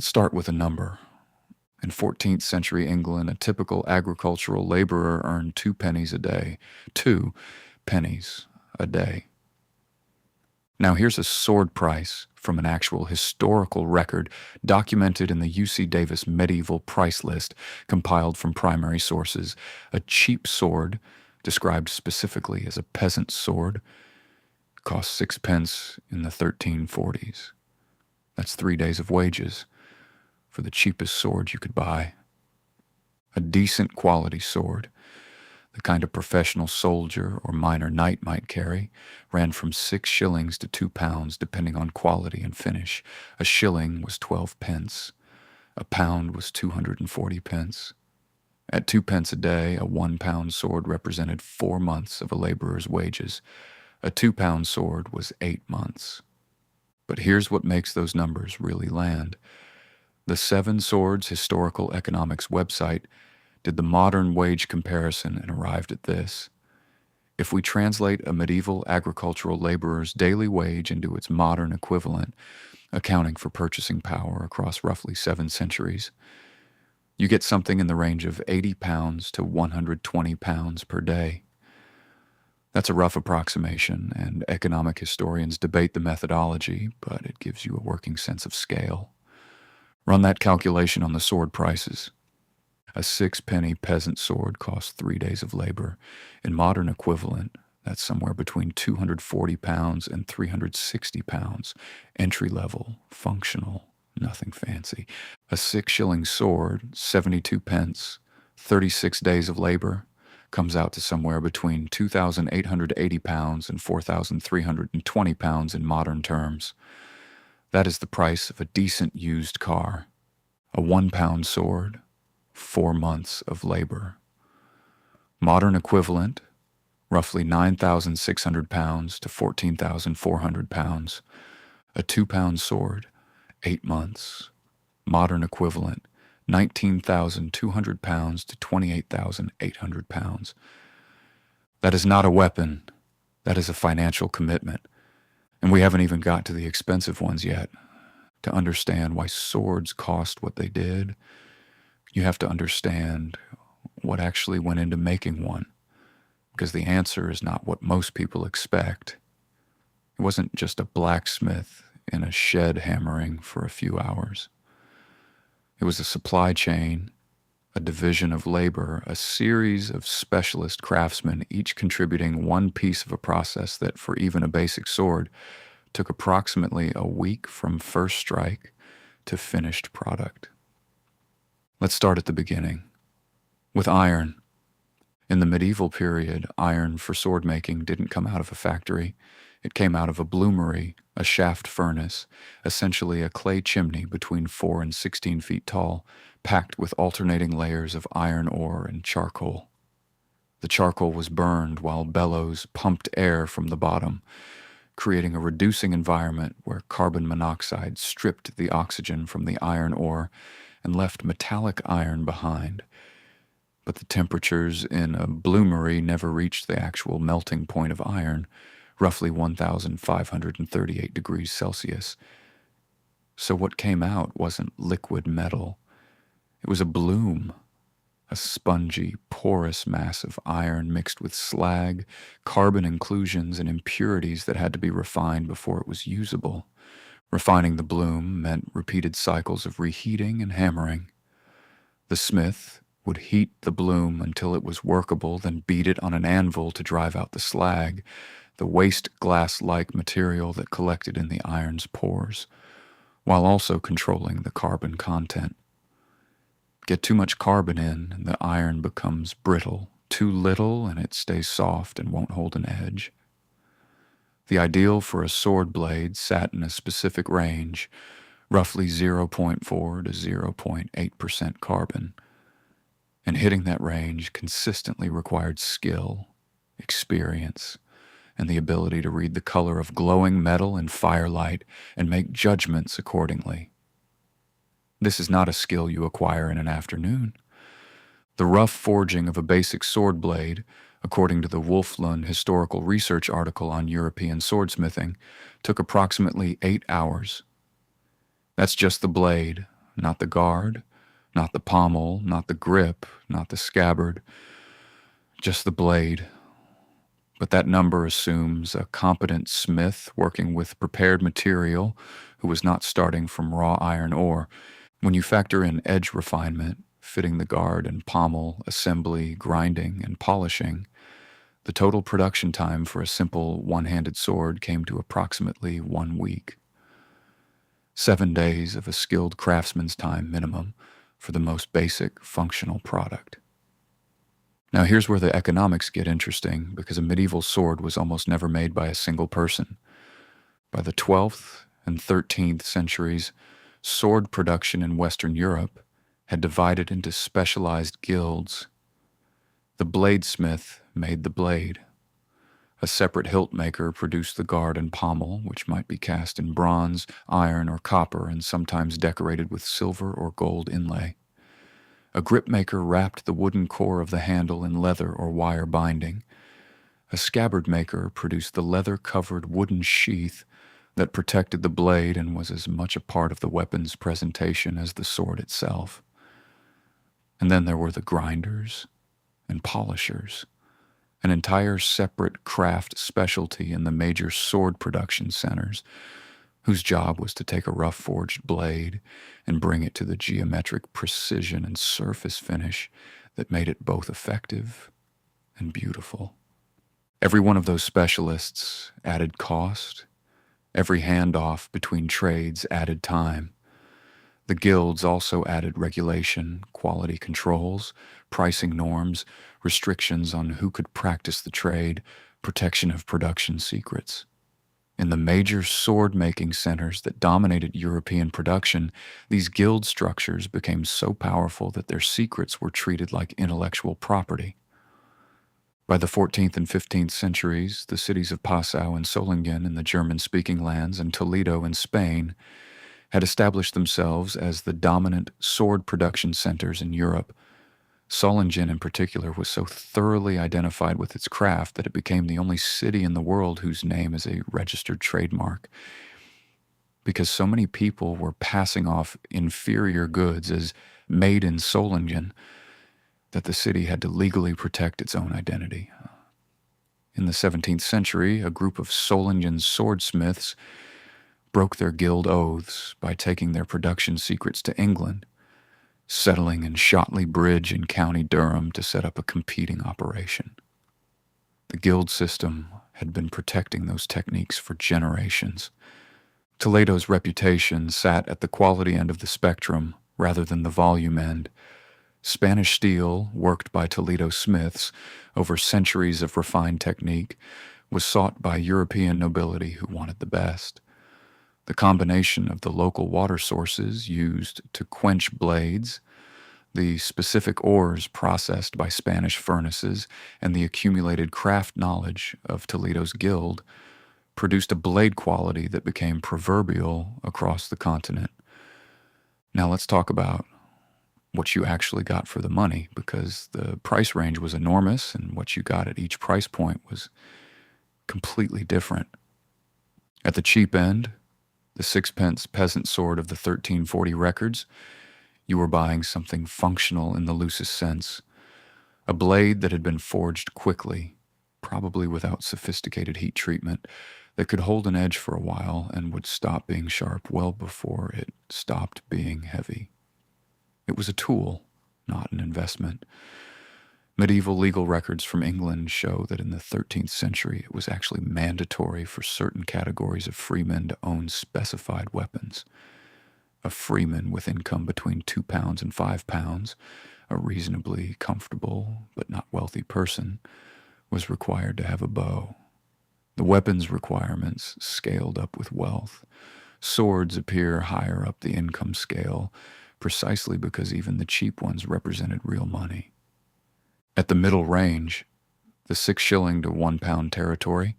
Let's start with a number. In 14th century England, a typical agricultural laborer earned 2 pennies a day. 2 pennies a day. Now here's a sword price from an actual historical record documented in the UC Davis medieval price list compiled from primary sources. A cheap sword, described specifically as a peasant sword, cost 6 pence in the 1340s. That's 3 days of wages for the cheapest sword you could buy. A decent quality sword, the kind a professional soldier or minor knight might carry, ran from 6 shillings to 2 pounds depending on quality and finish. A shilling was 12 pence. A pound was 240 pence. At 2 pence a day, a 1 pound sword represented 4 months of a laborer's wages. A 2 pound sword was 8 months. But here's what makes those numbers really land. The Seven Swords Historical Economics website did the modern wage comparison and arrived at this. If we translate a medieval agricultural laborer's daily wage into its modern equivalent, accounting for purchasing power across roughly 7 centuries, you get something in the range of 80 pounds to 120 pounds per day. That's a rough approximation, and economic historians debate the methodology, but it gives you a working sense of scale. Run that calculation on the sword prices. A 6-penny peasant sword costs 3 days of labor. In modern equivalent, that's somewhere between 240 pounds and 360 pounds. Entry level, functional, nothing fancy. A 6-shilling sword, 72 pence, 36 days of labor, comes out to somewhere between 2,880 pounds and 4,320 pounds in modern terms. That is the price of a decent used car. A 1-pound sword, 4 months of labor. Modern equivalent, roughly 9,600 pounds to 14,400 pounds. A 2-pound sword, 8 months. Modern equivalent, 19,200 pounds to 28,800 pounds. That is not a weapon. That is a financial commitment. And we haven't even got to the expensive ones yet. To understand why swords cost what they did, you have to understand what actually went into making one. Because the answer is not what most people expect. It wasn't just a blacksmith in a shed hammering for a few hours. It was a supply chain, a division of labor, a series of specialist craftsmen, each contributing one piece of a process that, for even a basic sword, took approximately a week from first strike to finished product. Let's start at the beginning, with iron. In the medieval period, iron for sword making didn't come out of a factory. It came out of a bloomery, a shaft furnace, essentially a clay chimney between 4 and 16 feet tall, packed with alternating layers of iron ore and charcoal. The charcoal was burned while bellows pumped air from the bottom, creating a reducing environment where carbon monoxide stripped the oxygen from the iron ore and left metallic iron behind. But the temperatures in a bloomery never reached the actual melting point of iron, roughly 1,538 degrees Celsius. So what came out wasn't liquid metal. It was a bloom, a spongy, porous mass of iron mixed with slag, carbon inclusions, and impurities that had to be refined before it was usable. Refining the bloom meant repeated cycles of reheating and hammering. The smith would heat the bloom until it was workable, then beat it on an anvil to drive out the slag, the waste glass-like material that collected in the iron's pores, while also controlling the carbon content. Get too much carbon in, and the iron becomes brittle. Too little, and it stays soft and won't hold an edge. The ideal for a sword blade sat in a specific range, roughly 0.4 to 0.8% carbon, and hitting that range consistently required skill, experience, and the ability to read the color of glowing metal in firelight and make judgments accordingly. This is not a skill you acquire in an afternoon. The rough forging of a basic sword blade, according to the Wolflund Historical Research article on European swordsmithing, took approximately 8 hours. That's just the blade, not the guard, not the pommel, not the grip, not the scabbard, just the blade. But that number assumes a competent smith working with prepared material who was not starting from raw iron ore. When you factor in edge refinement, fitting the guard and pommel, assembly, grinding, and polishing, the total production time for a simple one-handed sword came to approximately 1 week. 7 days of a skilled craftsman's time minimum for the most basic functional product. Now here's where the economics get interesting, because a medieval sword was almost never made by a single person. By the 12th and 13th centuries, sword production in Western Europe had divided into specialized guilds. The bladesmith made the blade. A separate hilt maker produced the guard and pommel, which might be cast in bronze, iron, or copper, and sometimes decorated with silver or gold inlay. A grip maker wrapped the wooden core of the handle in leather or wire binding. A scabbard maker produced the leather-covered wooden sheath that protected the blade and was as much a part of the weapon's presentation as the sword itself. And then there were the grinders and polishers, an entire separate craft specialty in the major sword production centers, whose job was to take a rough-forged blade and bring it to the geometric precision and surface finish that made it both effective and beautiful. Every one of those specialists added cost. Every handoff between trades added time. The guilds also added regulation, quality controls, pricing norms, restrictions on who could practice the trade, protection of production secrets. In the major sword-making centers that dominated European production, these guild structures became so powerful that their secrets were treated like intellectual property. By the 14th and 15th centuries, the cities of Passau and Solingen in the German-speaking lands and Toledo in Spain had established themselves as the dominant sword production centers in Europe. Solingen in particular was so thoroughly identified with its craft that it became the only city in the world whose name is a registered trademark. Because so many people were passing off inferior goods as made in Solingen that the city had to legally protect its own identity. In the 17th century, a group of Solingen swordsmiths broke their guild oaths by taking their production secrets to England, settling in Shotley Bridge in County Durham to set up a competing operation. The guild system had been protecting those techniques for generations. Toledo's reputation sat at the quality end of the spectrum rather than the volume end. Spanish steel, worked by Toledo smiths over centuries of refined technique, was sought by European nobility who wanted the best. The combination of the local water sources used to quench blades, the specific ores processed by Spanish furnaces, and the accumulated craft knowledge of Toledo's guild produced a blade quality that became proverbial across the continent. Now let's talk about what you actually got for the money, because the price range was enormous and what you got at each price point was completely different. At the cheap end, the sixpence peasant sword of the 1340 records, you were buying something functional in the loosest sense. A blade that had been forged quickly, probably without sophisticated heat treatment, that could hold an edge for a while and would stop being sharp well before it stopped being heavy. It was a tool, not an investment. Medieval legal records from England show that in the 13th century it was actually mandatory for certain categories of freemen to own specified weapons. A freeman with income between £2 and £5, a reasonably comfortable but not wealthy person, was required to have a bow. The weapons requirements scaled up with wealth. Swords appear higher up the income scale, precisely because even the cheap ones represented real money. At the middle range, the 6 shilling to £1 territory,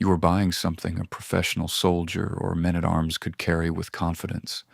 you were buying something a professional soldier or men-at-arms could carry with confidence.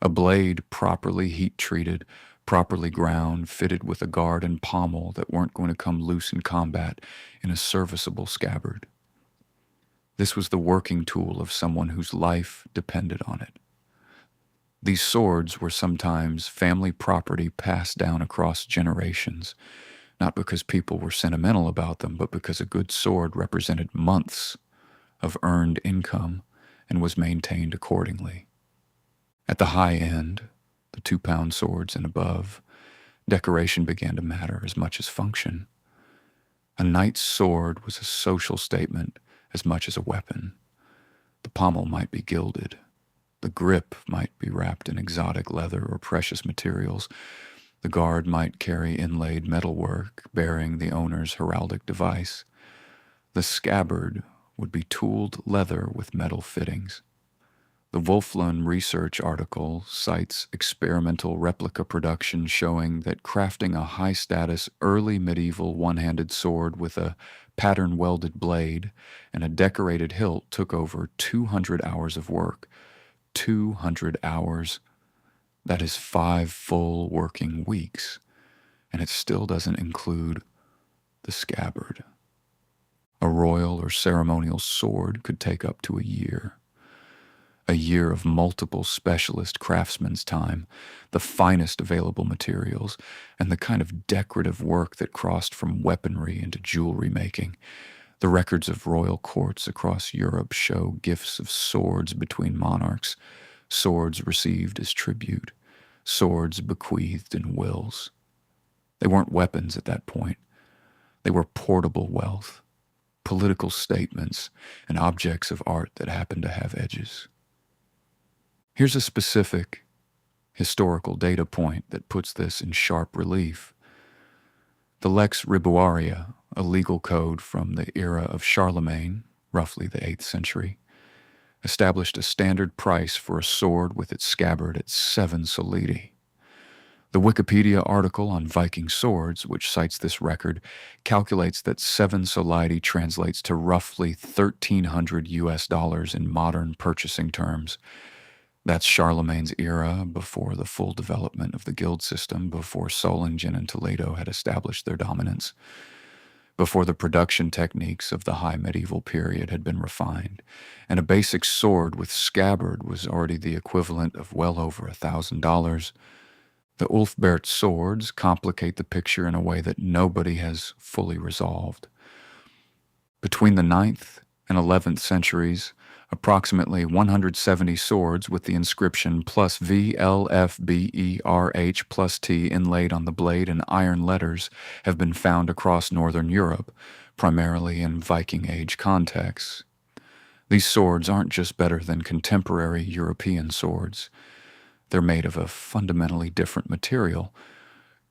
A blade properly heat-treated, properly ground, fitted with a guard and pommel that weren't going to come loose in combat in a serviceable scabbard. This was the working tool of someone whose life depended on it. These swords were sometimes family property passed down across generations, not because people were sentimental about them, but because a good sword represented months of earned income and was maintained accordingly. At the high end, the 2-pound swords and above, decoration began to matter as much as function. A knight's sword was a social statement as much as a weapon. The pommel might be gilded. The grip might be wrapped in exotic leather or precious materials. The guard might carry inlaid metalwork bearing the owner's heraldic device. The scabbard would be tooled leather with metal fittings. The Wolflund research article cites experimental replica production showing that crafting a high-status early medieval one-handed sword with a pattern-welded blade and a decorated hilt took over 200 hours of work. 200 hours. That is 5 full working weeks, and it still doesn't include the scabbard. A royal or ceremonial sword could take up to a year of multiple specialist craftsmen's time, the finest available materials, and the kind of decorative work that crossed from weaponry into jewelry making. The records of royal courts across Europe show gifts of swords between monarchs, swords received as tribute, swords bequeathed in wills. They weren't weapons at that point. They were portable wealth, political statements, and objects of art that happened to have edges. Here's a specific historical data point that puts this in sharp relief. The Lex Ribuaria, a legal code from the era of Charlemagne, roughly the 8th century, established a standard price for a sword with its scabbard at 7 solidi. The Wikipedia article on Viking swords, which cites this record, calculates that 7 solidi translates to roughly $1,300 in modern purchasing terms. That's Charlemagne's era, before the full development of the guild system, before Solingen and Toledo had established their dominance, before the production techniques of the high medieval period had been refined, and a basic sword with scabbard was already the equivalent of well over $1,000. The Ulfbert swords complicate the picture in a way that nobody has fully resolved. Between the 9th and 11th centuries, approximately 170 swords with the inscription plus VLFBERH plus T inlaid on the blade in iron letters have been found across northern Europe, primarily in Viking Age contexts. These swords aren't just better than contemporary European swords. They're made of a fundamentally different material,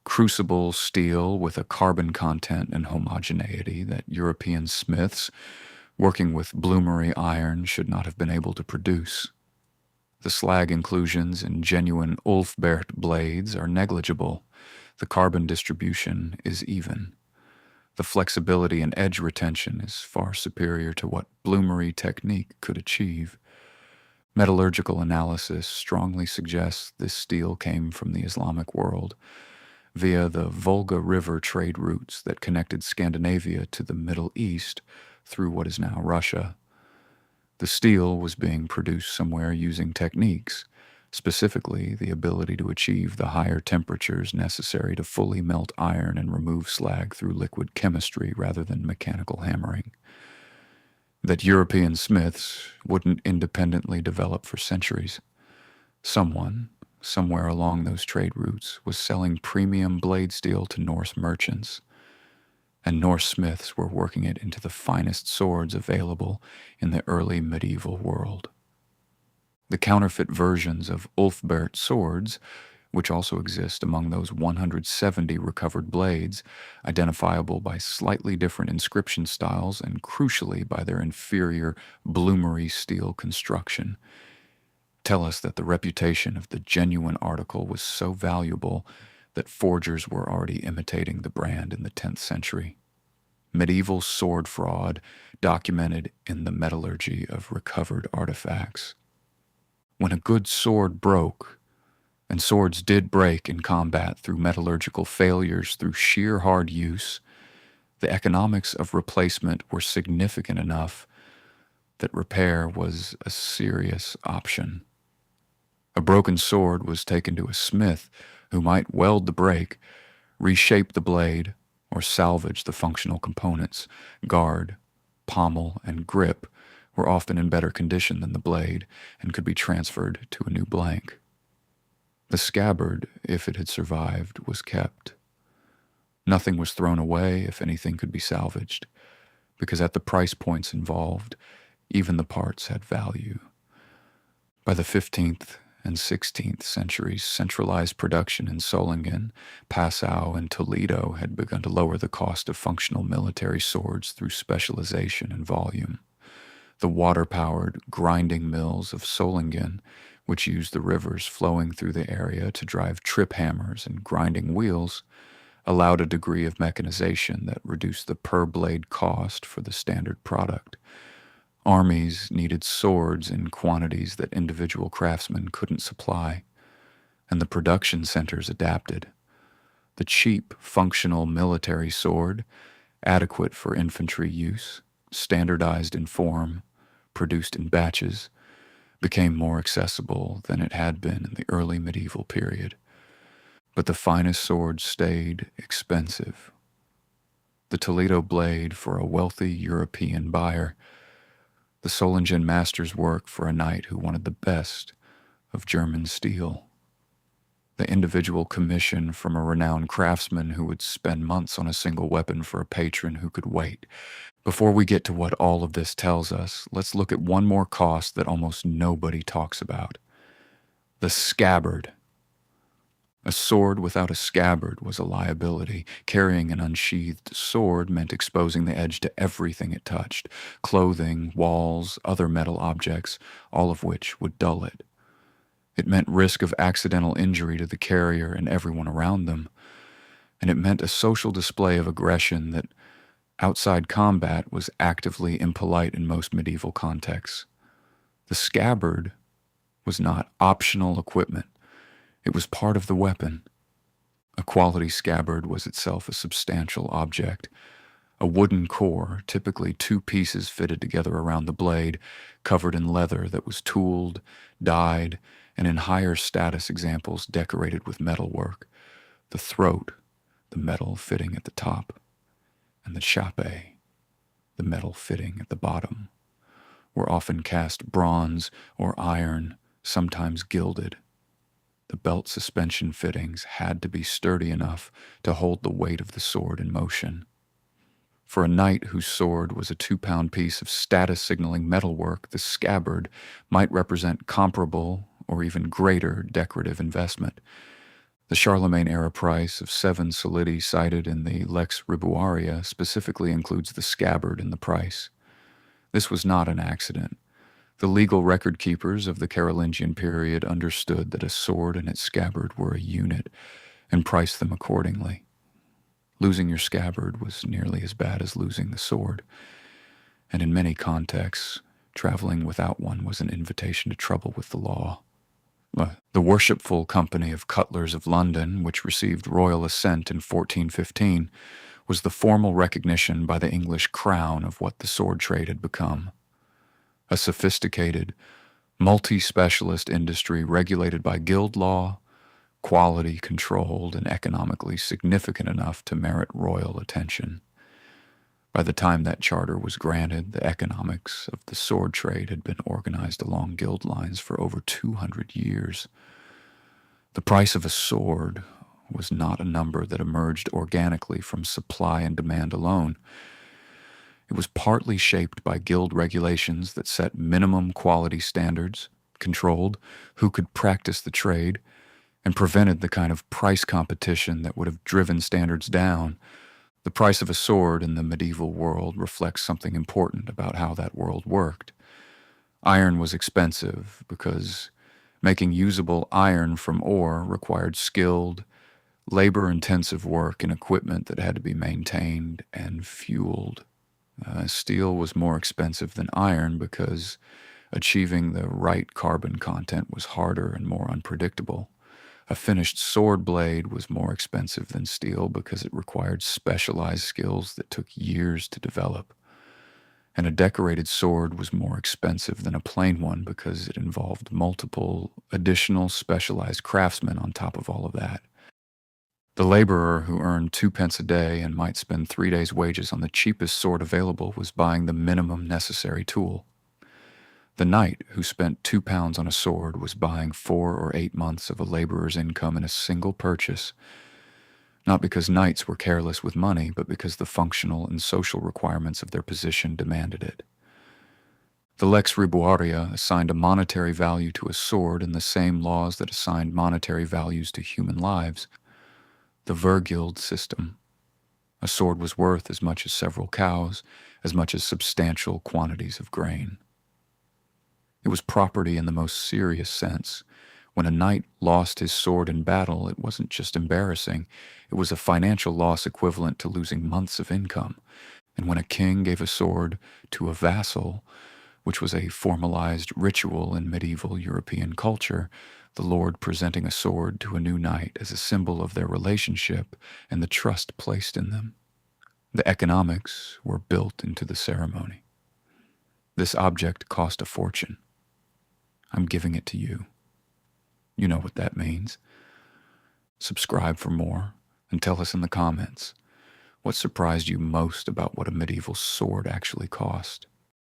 crucible steel with a carbon content and homogeneity that European smiths working with bloomery iron should not have been able to produce. The slag inclusions in genuine Ulfbert blades are negligible. The carbon distribution is even. The flexibility and edge retention is far superior to what bloomery technique could achieve. Metallurgical analysis strongly suggests this steel came from the Islamic world via the Volga River trade routes that connected Scandinavia to the Middle East through what is now Russia. The steel was being produced somewhere using techniques, specifically the ability to achieve the higher temperatures necessary to fully melt iron and remove slag through liquid chemistry rather than mechanical hammering, that European smiths wouldn't independently develop for centuries. Someone, somewhere along those trade routes, was selling premium blade steel to Norse merchants, and Norse smiths were working it into the finest swords available in the early medieval world. The counterfeit versions of Ulfbert swords, which also exist among those 170 recovered blades, identifiable by slightly different inscription styles and crucially by their inferior bloomery steel construction, tell us that the reputation of the genuine article was so valuable that forgers were already imitating the brand in the 10th century. Medieval sword fraud documented in the metallurgy of recovered artifacts. When a good sword broke, and swords did break in combat through metallurgical failures through sheer hard use, the economics of replacement were significant enough that repair was a serious option. A broken sword was taken to a smith who might weld the break, reshape the blade, or salvage the functional components. Guard, pommel, and grip were often in better condition than the blade and could be transferred to a new blank. The scabbard, if it had survived, was kept. Nothing was thrown away if anything could be salvaged, because at the price points involved, even the parts had value. By the 15th and 16th centuries, centralized production in Solingen, Passau, and Toledo had begun to lower the cost of functional military swords through specialization and volume. The water-powered grinding mills of Solingen, which used the rivers flowing through the area to drive trip hammers and grinding wheels, allowed a degree of mechanization that reduced the per-blade cost for the standard product. Armies needed swords in quantities that individual craftsmen couldn't supply, and the production centers adapted. The cheap, functional military sword, adequate for infantry use, standardized in form, produced in batches, became more accessible than it had been in the early medieval period. But the finest swords stayed expensive. The Toledo blade for a wealthy European buyer, the Solingen master's work for a knight who wanted the best of German steel, the individual commission from a renowned craftsman who would spend months on a single weapon for a patron who could wait. Before we get to what all of this tells us, let's look at one more cost that almost nobody talks about: the scabbard. A sword without a scabbard was a liability. Carrying an unsheathed sword meant exposing the edge to everything it touched: clothing, walls, other metal objects, all of which would dull it. It meant risk of accidental injury to the carrier and everyone around them, and it meant a social display of aggression that, outside combat, was actively impolite in most medieval contexts. The scabbard was not optional equipment. It was part of the weapon. A quality scabbard was itself a substantial object. A wooden core, typically two pieces fitted together around the blade, covered in leather that was tooled, dyed, and in higher status examples decorated with metalwork. The throat, the metal fitting at the top, and the chape, the metal fitting at the bottom, were often cast bronze or iron, sometimes gilded. The belt suspension fittings had to be sturdy enough to hold the weight of the sword in motion. For a knight whose sword was a 2-pound piece of status-signaling metalwork, the scabbard might represent comparable or even greater decorative investment. The Charlemagne-era price of 7 solidi cited in the Lex Ribuaria specifically includes the scabbard in the price. This was not an accident. The legal record keepers of the Carolingian period understood that a sword and its scabbard were a unit and priced them accordingly. Losing your scabbard was nearly as bad as losing the sword, and in many contexts, traveling without one was an invitation to trouble with the law. The Worshipful Company of Cutlers of London, which received royal assent in 1415, was the formal recognition by the English crown of what the sword trade had become: a sophisticated, multi-specialist industry regulated by guild law, quality controlled, and economically significant enough to merit royal attention. By the time that charter was granted, the economics of the sword trade had been organized along guild lines for over 200 years. The price of a sword was not a number that emerged organically from supply and demand alone. It was partly shaped by guild regulations that set minimum quality standards, controlled who could practice the trade, and prevented the kind of price competition that would have driven standards down. The price of a sword in the medieval world reflects something important about how that world worked. Iron was expensive because making usable iron from ore required skilled, labor-intensive work and equipment that had to be maintained and fueled. Steel was more expensive than iron because achieving the right carbon content was harder and more unpredictable. A finished sword blade was more expensive than steel because it required specialized skills that took years to develop. And a decorated sword was more expensive than a plain one because it involved multiple additional specialized craftsmen on top of all of that. The laborer who earned 2 pence a day and might spend 3 days' wages on the cheapest sword available was buying the minimum necessary tool. The knight who spent £2 on a sword was buying 4 or 8 months of a laborer's income in a single purchase, not because knights were careless with money, but because the functional and social requirements of their position demanded it. The Lex Ribuaria assigned a monetary value to a sword in the same laws that assigned monetary values to human lives. The Verguild system. A sword was worth as much as several cows, as much as substantial quantities of grain. It was property in the most serious sense. When a knight lost his sword in battle, it wasn't just embarrassing, it was a financial loss equivalent to losing months of income. And when a king gave a sword to a vassal, which was a formalized ritual in medieval European culture, the lord presenting a sword to a new knight as a symbol of their relationship and the trust placed in them. The economics were built into the ceremony. This object cost a fortune. I'm giving it to you. You know what that means. Subscribe for more and tell us in the comments what surprised you most about what a medieval sword actually cost.